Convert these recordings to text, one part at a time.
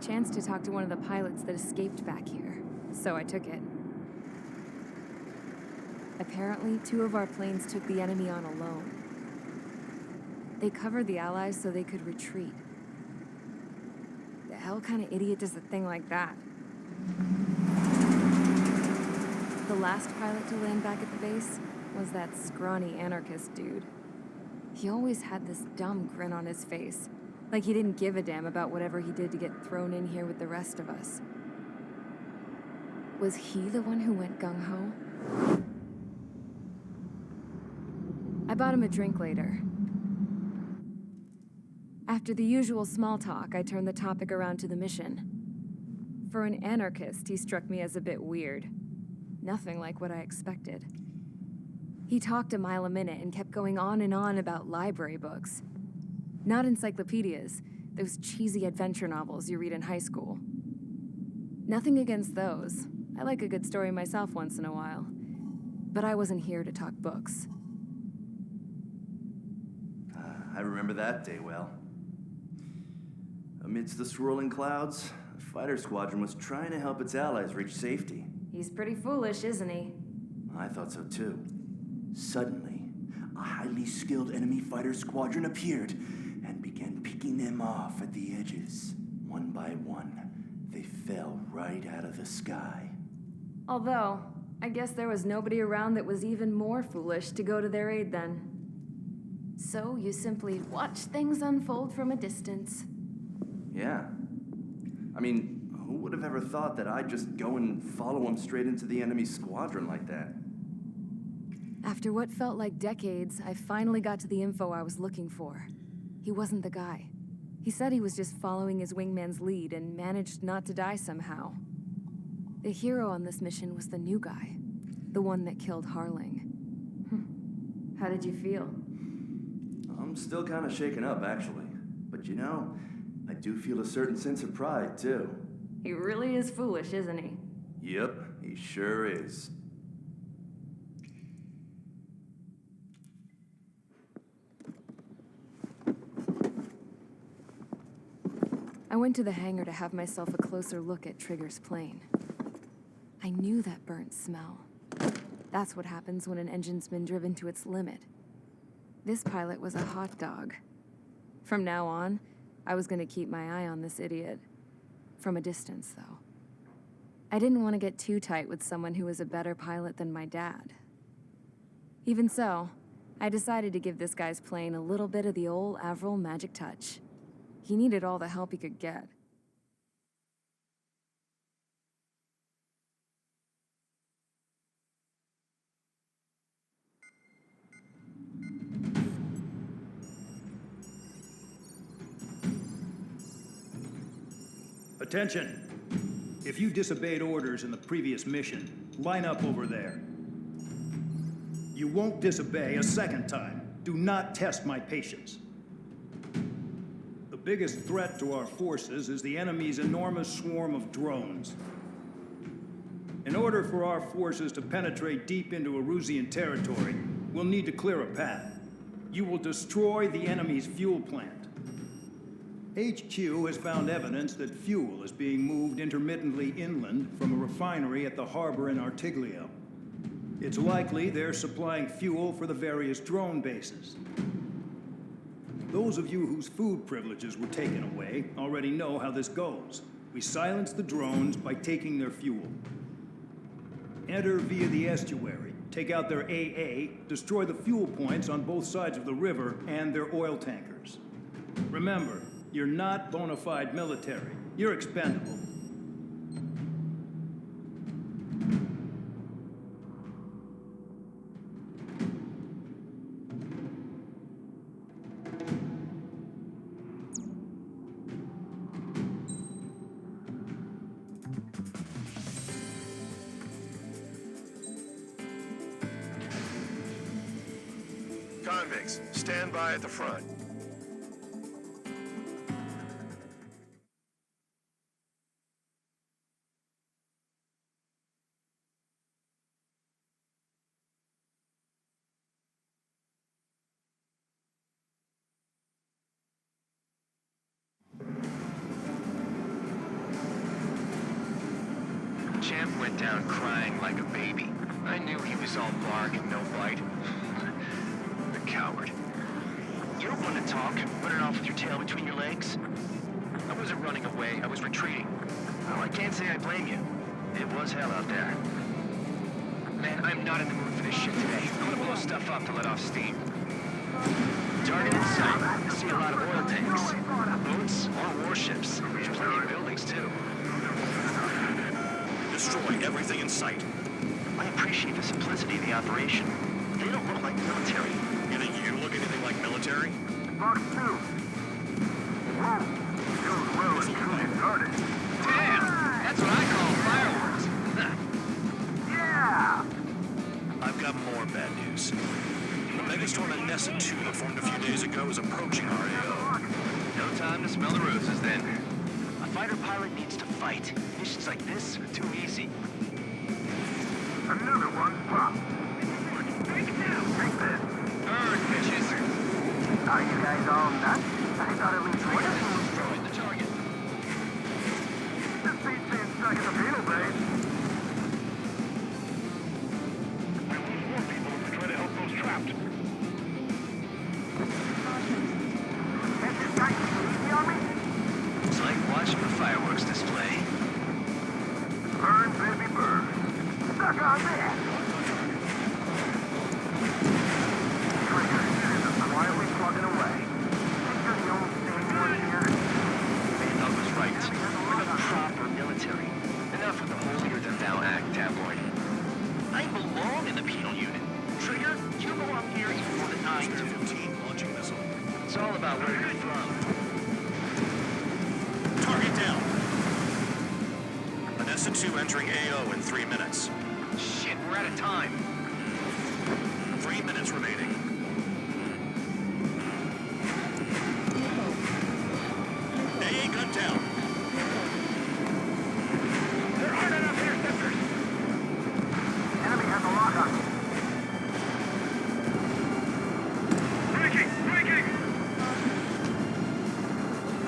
chance to talk to one of the pilots that escaped back here, so I took it. Apparently, 2 of our planes took the enemy on alone. They covered the Allies so they could retreat. The hell kind of idiot does a thing like that? The last pilot to land back at the base was that scrawny anarchist dude. He always had this dumb grin on his face, like he didn't give a damn about whatever he did to get thrown in here with the rest of us. Was he the one who went gung-ho? I bought him a drink later. After the usual small talk, I turned the topic around to the mission. For an anarchist, he struck me as a bit weird. Nothing like what I expected. He talked a mile a minute and kept going on and on about library books. Not encyclopedias, those cheesy adventure novels you read in high school. Nothing against those. I like a good story myself once in a while. But I wasn't here to talk books. I remember that day well. Amidst the swirling clouds, the fighter squadron was trying to help its allies reach safety. He's pretty foolish, isn't he? I thought so too. Suddenly, a highly skilled enemy fighter squadron appeared and began picking them off at the edges. One by one, they fell right out of the sky. Although, I guess there was nobody around that was even more foolish to go to their aid then. So you simply watch things unfold from a distance. Yeah. I mean, who would have ever thought that I'd just go and follow him straight into the enemy squadron like that? After what felt like decades, I finally got to the info I was looking for. He wasn't the guy. He said he was just following his wingman's lead and managed not to die somehow. The hero on this mission was the new guy, the one that killed Harling. How did you feel? I'm still kind of shaken up, actually. But you know, I do feel a certain sense of pride, too. He really is foolish, isn't he? Yep, he sure is. I went to the hangar to have myself a closer look at Trigger's plane. I knew that burnt smell. That's what happens when an engine's been driven to its limit. This pilot was a hot dog. From now on, I was gonna keep my eye on this idiot. From a distance, though. I didn't want to get too tight with someone who was a better pilot than my dad. Even so, I decided to give this guy's plane a little bit of the old Avril magic touch. He needed all the help he could get. Attention! If you disobeyed orders in the previous mission, line up over there. You won't disobey a second time. Do not test my patience. The biggest threat to our forces is the enemy's enormous swarm of drones. In order for our forces to penetrate deep into Erusian territory, we'll need to clear a path. You will destroy the enemy's fuel plant. HQ has found evidence that fuel is being moved intermittently inland from a refinery at the harbor in Artiglio. It's likely they're supplying fuel for the various drone bases. Those of you whose food privileges were taken away already know how this goes. We silence the drones by taking their fuel. Enter via the estuary, take out their AA, destroy the fuel points on both sides of the river and their oil tankers. Remember, you're not bona fide military. You're expendable. Convicts, stand by at the front. down crying like a baby. I knew he was all bark and no bite. The coward. You don't want to talk, running off with your tail between your legs? I wasn't running away, I was retreating. Well, I can't say I blame you. It was hell out there. Man, I'm not in the mood for this shit today. I'm gonna blow stuff up to let off steam. Target in sight. I see a lot of oil tanks. Boats or warships. There's plenty of buildings, too. Destroy everything in sight. I appreciate the simplicity of the operation. They don't look like military. You think you look anything like military? Box 2. Whoa. Goes well and truly guarded. Damn! That's what I call fireworks. Yeah! I've got more bad news. The megastorm at Nessa 2 that formed a few days ago is approaching our AO. No time to smell the roses, then. A fighter pilot needs to fight. Missions like this are too easy. Another one popped. Take it down. Take this. Bird, bitches. Are you guys all nuts? I thought at least one of you was Destroyed the target. This beats being stuck in the penal base. We lose more people if we try to help those trapped. Has this guy easy on me? It's like watching a fireworks display. Burn, baby, burn. Suck on that. Trigger is quietly plugging away. Think you're the only sane one here? Thought was right. We're the proper military. Enough with the holier-than-thou act, tabloid. I belong in the penal unit. Trigger, you belong here even more than I do. 15 launching missile. It's all about where you're from. Target down. Nessa 2 entering AO in 3 minutes. Shit, we're out of time. 3 minutes remaining. AA gun down. There aren't enough interceptors. Enemy has a lock on. Breaking! Breaking!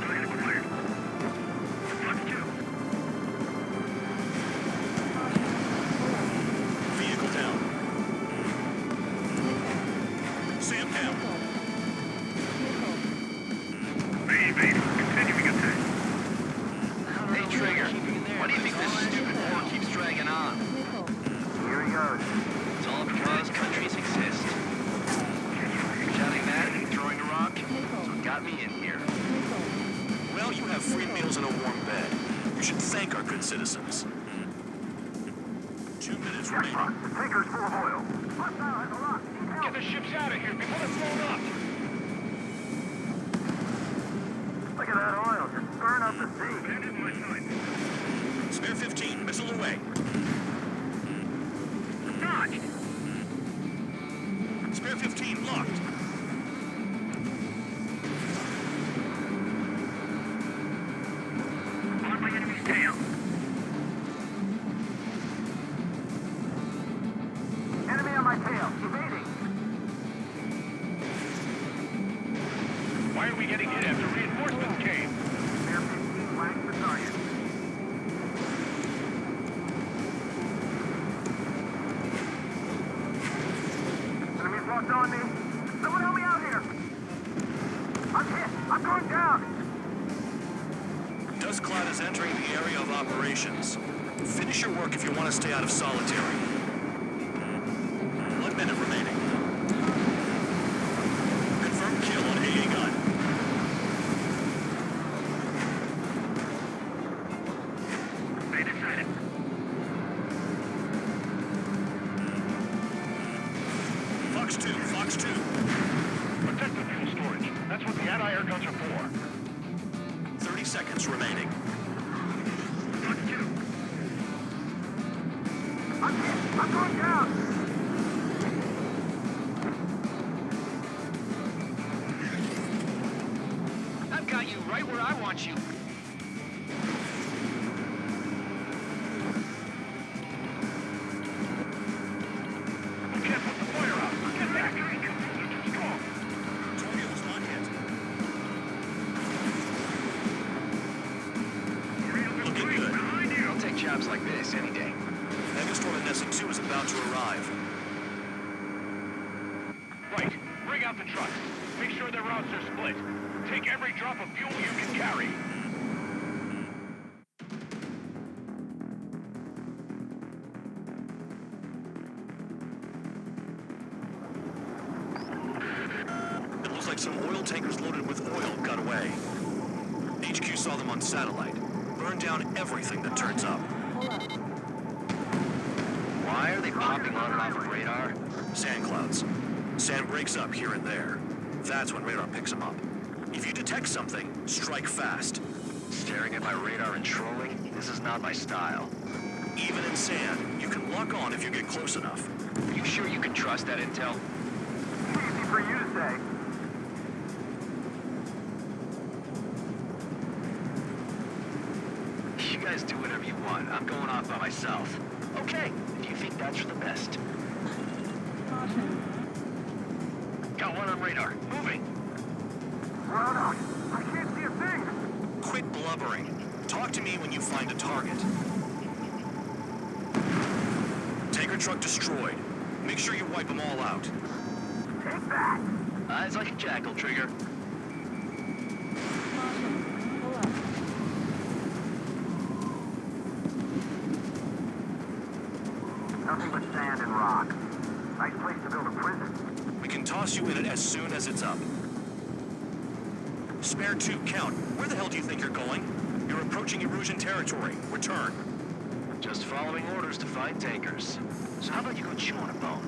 Target acquired. Fox 2. Vehicle down. Sam down. Baby, continuing attack. Hey, Trigger, why do you think this stupid war keeps dragging on? Here he goes. It's all because countries exist. Shouting that and throwing a rock, that's what got me in here. Well, you have free meals and a warm bed. You should thank our good citizens. 2 minutes remaining. Jackpot. The tanker's full of oil. Hostile has a lock. Need help. Get the ships out of here before they're blown up! Look at that oil. Just burn up the sea. Spare 15, missile away. Dodged. Spare 15, locked. On my enemy's tail. Enemy on my tail. Evading. Why are we getting hit after reinforcements came? Spare 15 flanks the target. Enemy's locked on me. Someone help me out here. I'm hit. I'm going down. Dust cloud is entering the area of operations. Finish your work if you want to stay out of solitary. 1 minute remaining. Confirmed kill on AA gun. They decided. Fox 2, Fox 2. Protect the fuel storage. That's what the anti-air guns are for. 30 seconds remaining. Fox 2. I'm hit. I'm going down. I've got you right where I want you. We can't put the fire out. Get back. They're too strong. Tornado was not hit. Looking good. Behind you. I'll take jobs like this any day. about to arrive. Right. Bring out the trucks. Make sure their routes are split. Take every drop of fuel you can carry. It looks like some oil tankers loaded with oil got away. HQ saw them on satellite. Burned down everything that turns up. Why are they popping on and off of radar? Sand clouds. Sand breaks up here and there. That's when radar picks them up. If you detect something, strike fast. Staring at my radar and trolling? This is not my style. Even in sand, you can lock on if you get close enough. Are you sure you can trust that intel? Easy for you to say. You guys do whatever you want. I'm going off by myself. Okay, if you think that's for the best. Got one on radar. Moving. Run out. I can't see a thing. Quit blubbering. Talk to me when you find a target. Tanker truck destroyed. Make sure you wipe them all out. Take that. Eyes like a jackal, Trigger. Nothing but sand and rock. Nice place to build a prison. We can toss you in it as soon as it's up. Spare 2, count. Where the hell do you think you're going? You're approaching Erusian territory. Return. Just following orders to find tankers. So how about you go chew on a bone?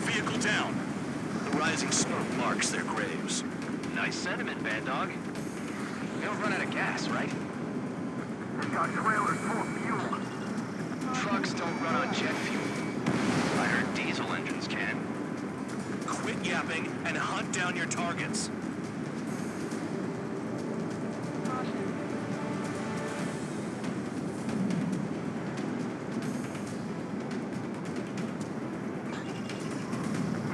Vehicle down. The rising smoke marks their graves. Nice sentiment, Bad Dog. We don't run out of gas, right? They've got trailers full of fuel. Trucks don't run on jet fuel. I heard diesel engines can. Quit yapping and hunt down your targets.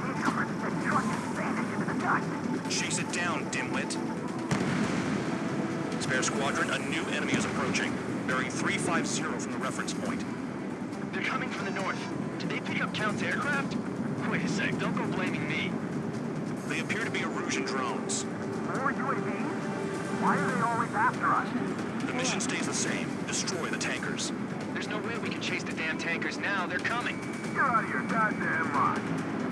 The truck is vanished into the dust. Chase it down, dimwit. Spare squadron, a new enemy is approaching. Bearing 350 from the reference point. They're coming from the north. Did they pick up Count's aircraft? Wait a sec, don't go blaming me. They appear to be Erusian drones. More UAVs? Why are they always after us? The mission stays the same. Destroy the tankers. There's no way we can chase the damn tankers now. They're coming. You're out of your goddamn mind.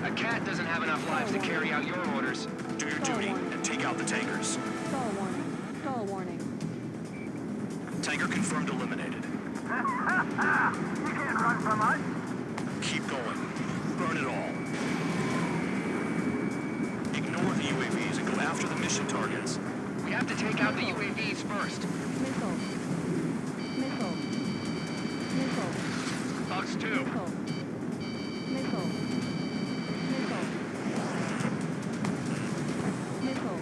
A cat doesn't have enough lives to carry out your orders. Do your duty and take out the tankers. Stall warning. Stall warning. Tanker confirmed eliminated. You can't run from us. Keep going. Burn it all. Ignore the UAVs and go after the mission targets. We have to take out the UAVs first. Missile. Missile. Missile. Bugs 2. Missile. Missile. Missile. Missile.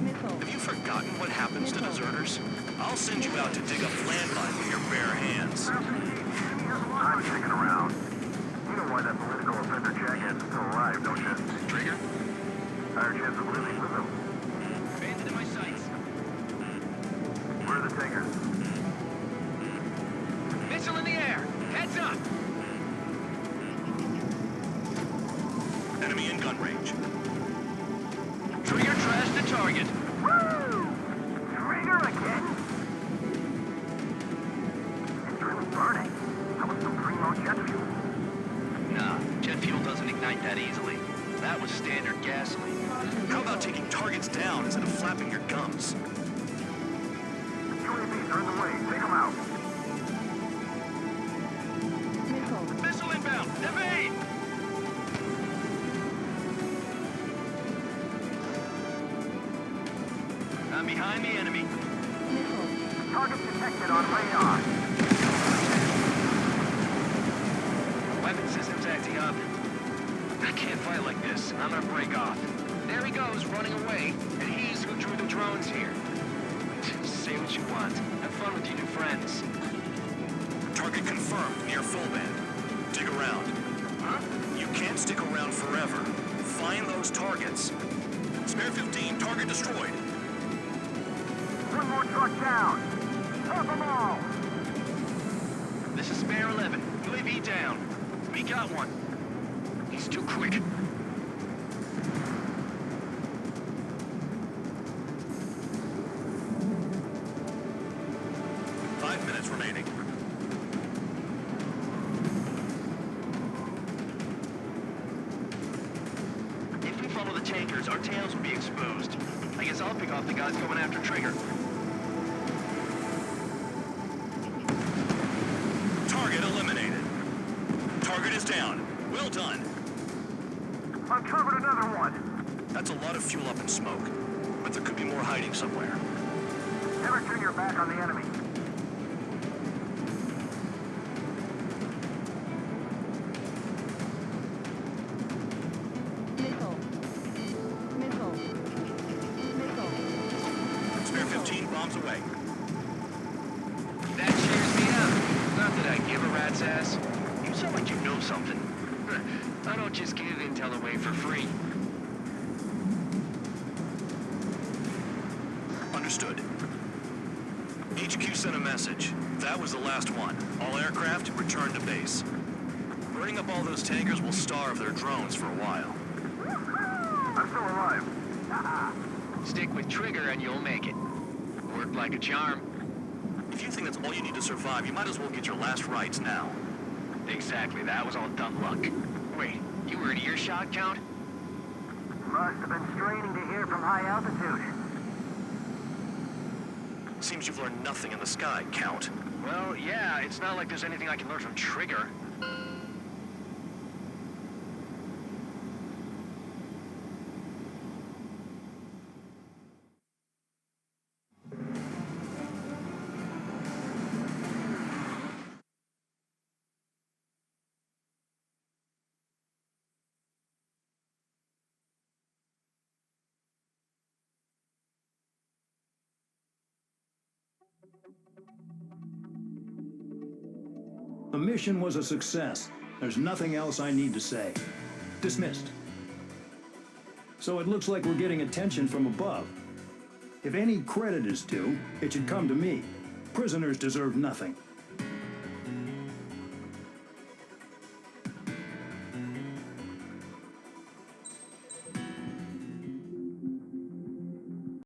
Missile. Have you forgotten what happens to deserters? I'll send you out to dig up landmine with your bare hands. I'm sticking around. You know why that political offender jackass is still alive, don't you? Trigger. Higher chance of living with him. Bandit in my sights. Where are the tankers? Missile in the air. Heads up. Enemy in gun range. Trigger trash the target. Woo! Trigger again? It's really burning. That was some primo jet fuel. Nah, jet fuel doesn't ignite that easily. That was standard gasoline. How about taking targets down instead of flapping your gums? UAVs are in the way. Take them out. Missile. Missile inbound. Evade. I'm behind the enemy. Missile. Target detected on radar. Weapon system's acting up. I can't fight like this. I'm gonna break off. There he goes, running away. And he's who drew the drones here. Say what you want. Have fun with your new friends. Target confirmed near full band. Dig around. Huh? You can't stick around forever. Find those targets. Spare 15, target destroyed. One more truck down. Top them all. This is Spare 11. UAV down. We got one. He's too quick. Remaining. If we follow the tankers, our tails will be exposed. I guess I'll pick off the guys going after Trigger. Target eliminated. Target is down. Well done. Uncovered another one. That's a lot of fuel up in smoke, but there could be more hiding somewhere. Never turn your back on the enemy. Spare 15 bombs away. That cheers me up. Not that I give a rat's ass. You sound like you know something. I don't just give intel away for free. Understood. HQ sent a message. That was the last one. All aircraft return to base. Burning up all those tankers will starve their drones for a while. I'm still alive. Stick with Trigger and you'll make it. Worked like a charm. If you think that's all you need to survive, you might as well get your last rites now. Exactly, that was all dumb luck. Wait, you were at earshot, Count? Must have been straining to hear from high altitude. Seems you've learned nothing in the sky, Count. Well, yeah, it's not like there's anything I can learn from Trigger. The mission was a success. There's nothing else I need to say. Dismissed. So it looks like we're getting attention from above. If any credit is due, it should come to me. Prisoners deserve nothing.